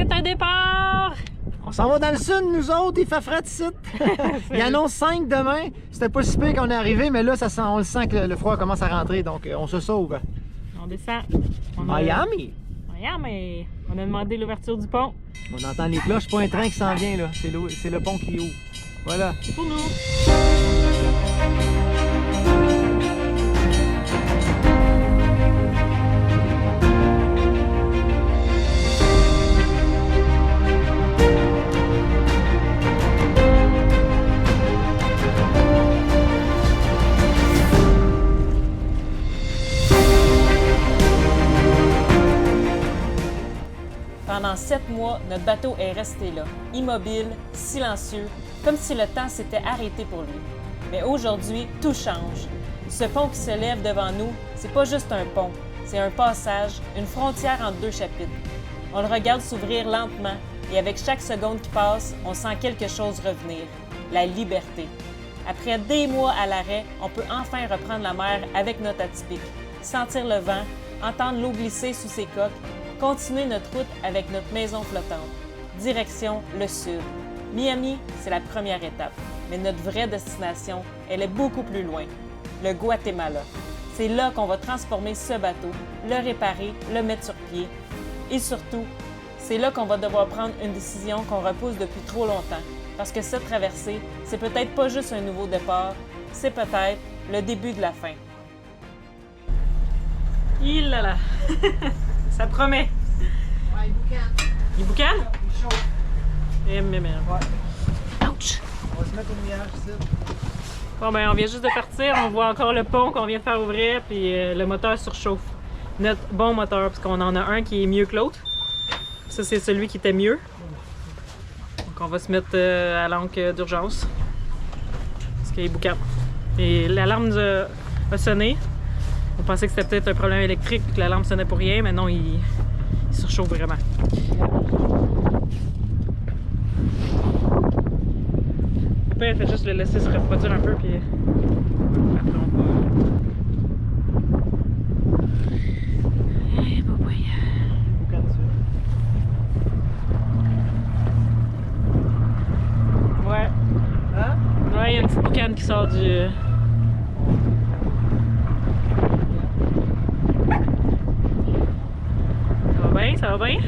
C'est un départ! On s'en va dans le sud, nous autres, il fait frais de site. Il annonce 5 demain. C'était pas si pire qu'on est arrivé, mais là, on le sent que le froid commence à rentrer, donc on se sauve. On descend. Miami! Miami! On a demandé l'ouverture du pont. On entend les cloches, pas un train qui s'en vient, là. C'est le pont qui ouvre. Voilà. C'est pour nous. Pendant 7 mois, notre bateau est resté là, immobile, silencieux, comme si le temps s'était arrêté pour lui. Mais aujourd'hui, tout change. Ce pont qui se lève devant nous, c'est pas juste un pont, c'est un passage, une frontière entre deux chapitres. On le regarde s'ouvrir lentement et avec chaque seconde qui passe, on sent quelque chose revenir, la liberté. Après des mois à l'arrêt, on peut enfin reprendre la mer avec notre atypique, sentir le vent, entendre l'eau glisser sous ses coques, continuer notre route avec notre maison flottante. Direction le sud. Miami, c'est la première étape, mais notre vraie destination, elle est beaucoup plus loin, le Guatemala. C'est là qu'on va transformer ce bateau, le réparer, le mettre sur pied. Et surtout, c'est là qu'on va devoir prendre une décision qu'on repousse depuis trop longtemps. Parce que cette traversée, c'est peut-être pas juste un nouveau départ, c'est peut-être le début de la fin. Il là là! Ça promet! Ouais, il boucane. Il boucane? Il chauffe. Eh, mais merde. Ouais. Ouch! On va se mettre au nuage ici. Bon, ben, on vient juste de partir. On voit encore le pont qu'on vient de faire ouvrir, puis le moteur surchauffe. Notre bon moteur, parce qu'on en a un qui est mieux que l'autre. Ça, c'est celui qui était mieux. Donc, on va se mettre à l'encre d'urgence. Parce qu'il est boucan. Et l'alarme a sonné. On pensait que c'était peut-être un problème électrique, que l'alarme sonnait pour rien, mais non, il surchauffe vraiment. Le pire, il fait juste le laisser se refroidir un peu, puis après on va... Eh, bah oui. Boucane dessus. Ouais. Hein? Ouais, il y a une petite boucane qui sort du... Ça va bien, ça va bien?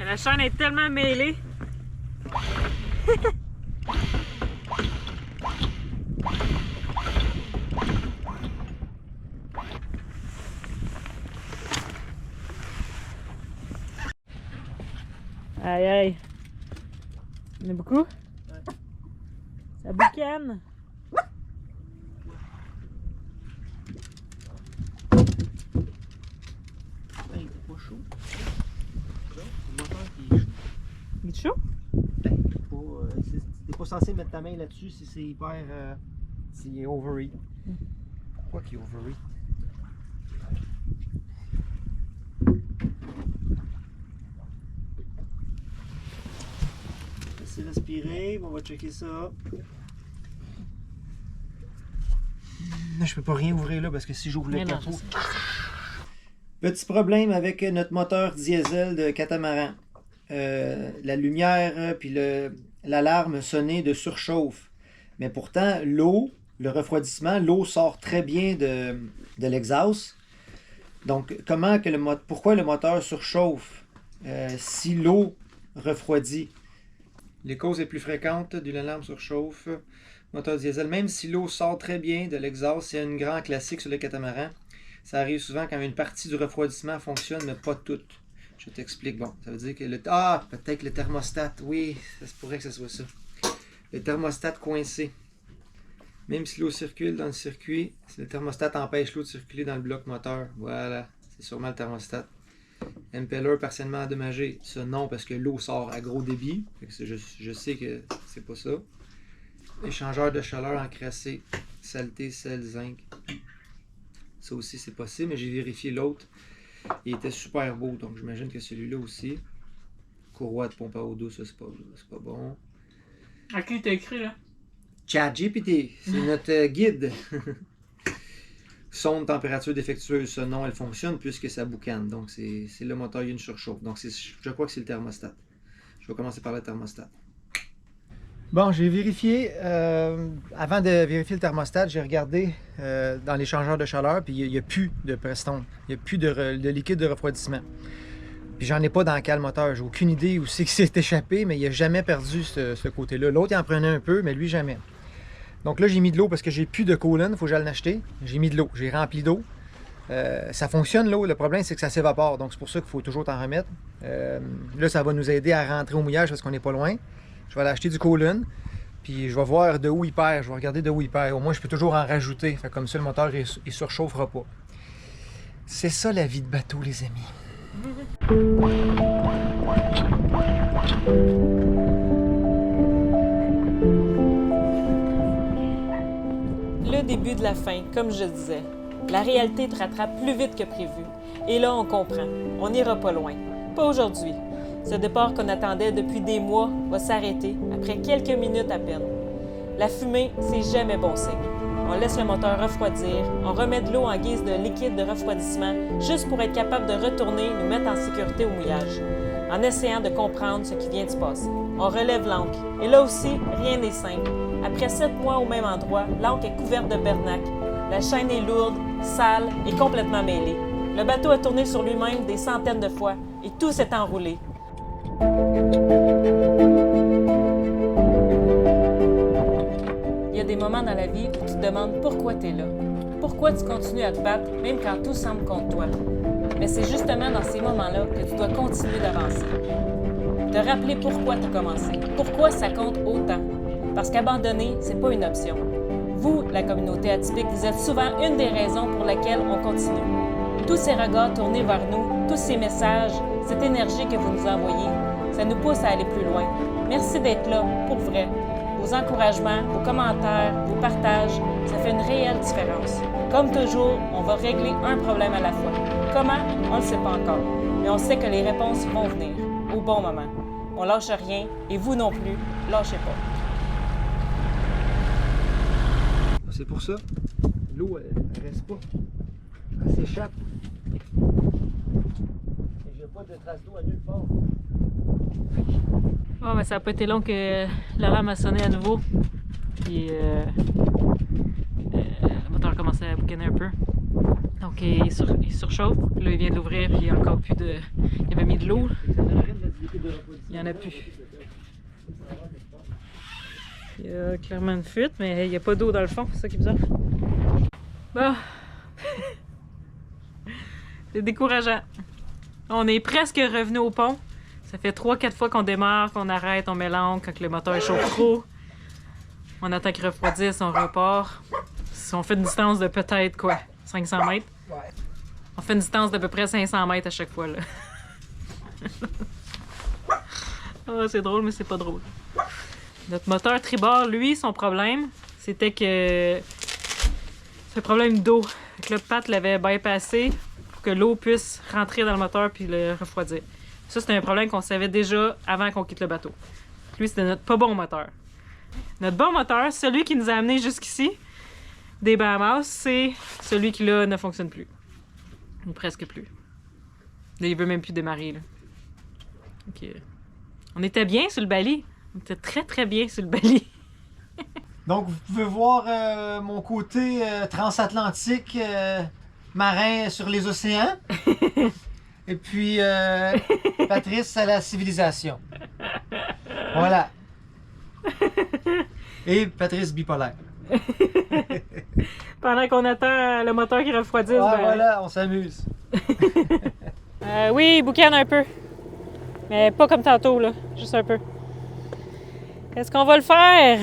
La chaîne est tellement mêlée. Aïe aïe. Il y en a beaucoup? Ouais. Ça boucane. Ben, il était pas chaud. Non, le moteur qui est chaud. Il est chaud? Ben, t'es pas censé mettre ta main là-dessus si c'est hyper. S'il est overheat. Pourquoi qu'il est overheat? Laissez respirer, on va checker ça. Là, je peux pas rien ouvrir là parce que si j'ouvre le Mais non, capot. je sais. Petit problème avec notre moteur diesel de catamaran. La lumière puis l'alarme sonnait de surchauffe. Mais pourtant, l'eau, le refroidissement, l'eau sort très bien de l'exhaust. Donc, pourquoi le moteur surchauffe si l'eau refroidit? Les causes les plus fréquentes d'une alarme surchauffe, moteur diesel, même si l'eau sort très bien de l'exhaust, c'est un grand classique sur le catamaran. Ça arrive souvent quand une partie du refroidissement fonctionne, mais pas toute. Je t'explique. Bon, ça veut dire que peut-être le thermostat. Oui, ça se pourrait que ce soit ça. Le thermostat coincé. Même si l'eau circule dans le circuit, si le thermostat empêche l'eau de circuler dans le bloc moteur. Voilà, c'est sûrement le thermostat. Impeller partiellement endommagé. Ça, non, parce que l'eau sort à gros débit. Fait que je sais que c'est pas ça. Échangeur de chaleur encrassé. Saleté, sel, zinc. Ça aussi, c'est possible, mais j'ai vérifié l'autre. Il était super beau, donc j'imagine que celui-là aussi. Courroie de pompe à eau douce, ça, c'est pas bon. À qui t'as écrit, là? ChatGPT, c'est notre guide. Sonde température défectueuse, ça non, elle fonctionne puisque ça boucane. Donc c'est le moteur, il y a une surchauffe. Donc je crois que c'est le thermostat. Je vais commencer par le thermostat. Bon, j'ai vérifié, avant de vérifier le thermostat, j'ai regardé dans l'échangeur de chaleur, puis il n'y a plus de Preston, il n'y a plus de liquide de refroidissement. Puis j'en ai pas dans le cale moteur, j'ai aucune idée où c'est qu'il s'est échappé, mais il n'a jamais perdu ce côté-là. L'autre, il en prenait un peu, mais lui, jamais. Donc là, j'ai mis de l'eau parce que j'ai plus de coolant, il faut que j'aille l'acheter. J'ai mis de l'eau, j'ai rempli d'eau. Ça fonctionne l'eau, le problème c'est que ça s'évapore, donc c'est pour ça qu'il faut toujours t'en remettre. Là, ça va nous aider à rentrer au mouillage parce qu'on n'est pas loin. Je vais aller acheter du coolant, puis je vais voir de où il perd, je vais regarder de où il perd. Au moins, je peux toujours en rajouter, fait comme ça le moteur il surchauffera pas. C'est ça la vie de bateau, les amis. Le début de la fin, comme je disais. La réalité te rattrape plus vite que prévu. Et là, on comprend. On n'ira pas loin. Pas aujourd'hui. Ce départ qu'on attendait depuis des mois va s'arrêter après quelques minutes à peine. La fumée, c'est jamais bon signe. On laisse le moteur refroidir, on remet de l'eau en guise de liquide de refroidissement juste pour être capable de retourner nous mettre en sécurité au mouillage, en essayant de comprendre ce qui vient de se passer. On relève l'ancre. Et là aussi, rien n'est simple. Après 7 mois au même endroit, l'ancre est couverte de bernac. La chaîne est lourde, sale et complètement mêlée. Le bateau a tourné sur lui-même des centaines de fois et tout s'est enroulé. Il y a des moments dans la vie où tu te demandes pourquoi tu es là. Pourquoi tu continues à te battre, même quand tout semble contre toi. Mais c'est justement dans ces moments-là que tu dois continuer d'avancer. Te rappeler pourquoi tu as commencé, pourquoi ça compte autant. Parce qu'abandonner, c'est pas une option. Vous, la communauté atypique, vous êtes souvent une des raisons pour laquelle on continue. Tous ces regards tournés vers nous, tous ces messages, cette énergie que vous nous envoyez, ça nous pousse à aller plus loin. Merci d'être là, pour vrai. Vos encouragements, vos commentaires, vos partages, ça fait une réelle différence. Comme toujours, on va régler un problème à la fois. Comment? On ne le sait pas encore. Mais on sait que les réponses vont venir, au bon moment. On lâche rien, et vous non plus, lâchez pas. C'est pour ça. L'eau, elle reste pas. Elle s'échappe. Et j'ai pas de traces d'eau à nulle part. Oh, mais ça n'a pas été long que l'alarme a sonné à nouveau. Puis le moteur commençait à boucaner un peu. Donc il surchauffe. Là, il vient de l'ouvrir, puis il y a encore plus de. Il avait mis de l'eau. Il n'y en a plus. Il y a clairement une fuite, mais il n'y a pas d'eau dans le fond, c'est ça qui est bizarre. Bon. C'est décourageant. On est presque revenu au pont. Ça fait 3-4 fois qu'on démarre, qu'on arrête, on met l'encre quand le moteur chauffe trop. On attend qu'il refroidisse, on repart. Si on fait une distance de peut-être quoi? 500 mètres? On fait une distance d'à peu près 500 mètres à chaque fois, là. Oh, c'est drôle, mais c'est pas drôle. Notre moteur tribord, lui, son problème, c'était que c'est un problème d'eau. Le Pat l'avait bypassé pour que l'eau puisse rentrer dans le moteur puis le refroidir. Ça, c'était un problème qu'on savait déjà avant qu'on quitte le bateau. Lui, c'était notre pas bon moteur. Notre bon moteur, celui qui nous a amenés jusqu'ici, des Bahamas, c'est celui qui, là, ne fonctionne plus. Ou presque plus. Là, il veut même plus démarrer, là. Donc, on était bien sur le Bali. On était très, très bien sur le Bali. Donc, vous pouvez voir mon côté transatlantique marin sur les océans. Et puis, Patrice à la civilisation. Voilà. Et Patrice bipolaire. Pendant qu'on attend le moteur qui refroidisse. Ah, ben... voilà, on s'amuse. Oui, il boucane un peu. Mais pas comme tantôt, là. Juste un peu. Est-ce qu'on va le faire?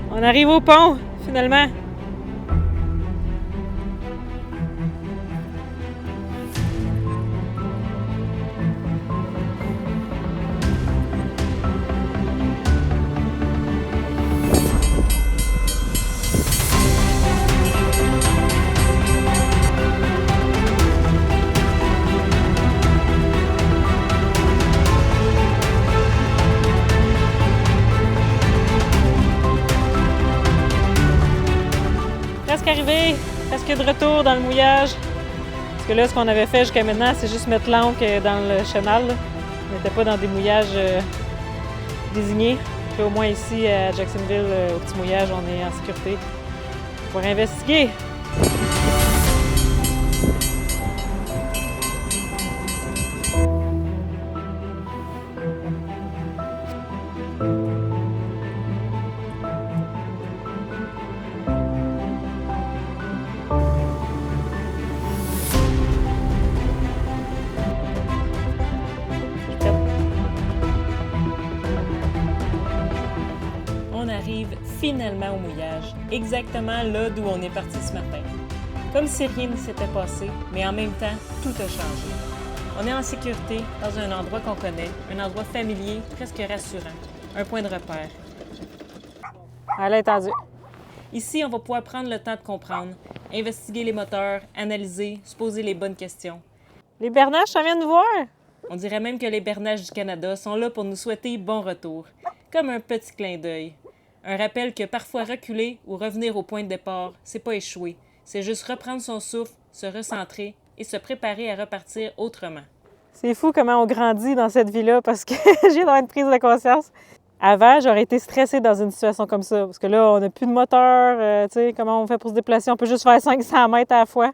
On arrive au pont, finalement. presque arrivé, presque de retour dans le mouillage. Parce que là, ce qu'on avait fait jusqu'à maintenant, c'est juste mettre l'ancre dans le chenal. Là. On n'était pas dans des mouillages désignés. Puis au moins ici, à Jacksonville, au petit mouillage, on est en sécurité pour investiguer. On arrive finalement au mouillage, exactement là d'où on est parti ce matin. Comme si rien ne s'était passé, mais en même temps, tout a changé. On est en sécurité dans un endroit qu'on connaît, un endroit familier, presque rassurant, un point de repère. Elle est tendue. Ici, on va pouvoir prendre le temps de comprendre, investiguer les moteurs, analyser, se poser les bonnes questions. Les bernaches, ça vient de voir! On dirait même que les bernaches du Canada sont là pour nous souhaiter bon retour, comme un petit clin d'œil. Un rappel que parfois reculer ou revenir au point de départ, c'est pas échouer. C'est juste reprendre son souffle, se recentrer et se préparer à repartir autrement. C'est fou comment on grandit dans cette vie-là parce que j'ai dans une prise de conscience. Avant, j'aurais été stressée dans une situation comme ça. Parce que là, on n'a plus de moteur, tu sais, comment on fait pour se déplacer? On peut juste faire 500 mètres à la fois.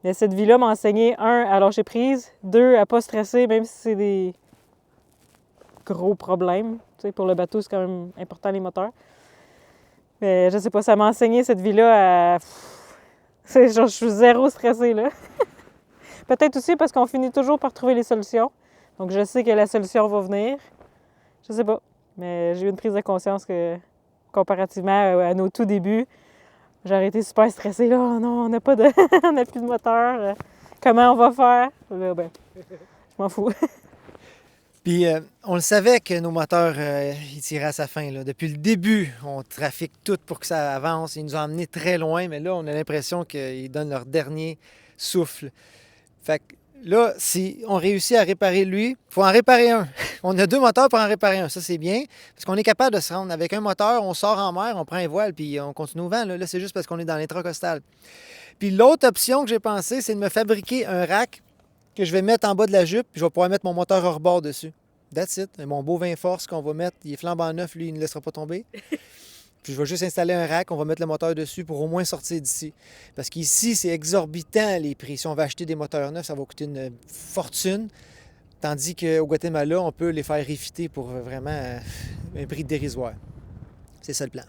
Mais cette vie-là m'a enseigné, 1, à lâcher prise, 2, à pas stresser, même si c'est des gros problèmes. Tu sais, pour le bateau, c'est quand même important, les moteurs. Mais je sais pas, ça m'a enseigné cette vie-là à... Genre, je suis zéro stressée, là. Peut-être aussi parce qu'on finit toujours par trouver les solutions. Donc, je sais que la solution va venir. Je sais pas. Mais j'ai eu une prise de conscience que, comparativement à nos tout débuts, j'aurais été super stressée. Là, oh non, on n'a pas de... on n'a plus de moteur. Comment on va faire? Là, ben, je m'en fous. Puis on le savait que nos moteurs, ils tiraient à sa fin. Là. Depuis le début, on trafique tout pour que ça avance. Ils nous ont emmenés très loin, mais là, on a l'impression qu'ils donnent leur dernier souffle. Fait que là, si on réussit à réparer lui, il faut en réparer un. On a 2 moteurs pour en réparer un. Ça, c'est bien, parce qu'on est capable de se rendre. Avec un moteur, on sort en mer, on prend un voile, puis on continue au vent. Là, c'est juste parce qu'on est dans l'intracostal. Puis l'autre option que j'ai pensé, c'est de me fabriquer un rack que je vais mettre en bas de la jupe, puis je vais pouvoir mettre mon moteur hors-bord dessus. That's it. Et mon beau 20 force qu'on va mettre, il est flambant neuf, lui, il ne laissera pas tomber. Puis je vais juste installer un rack, on va mettre le moteur dessus pour au moins sortir d'ici. Parce qu'ici, c'est exorbitant les prix. Si on va acheter des moteurs neufs, ça va coûter une fortune. Tandis qu'au Guatemala, on peut les faire refiter pour vraiment un prix dérisoire. C'est ça le plan.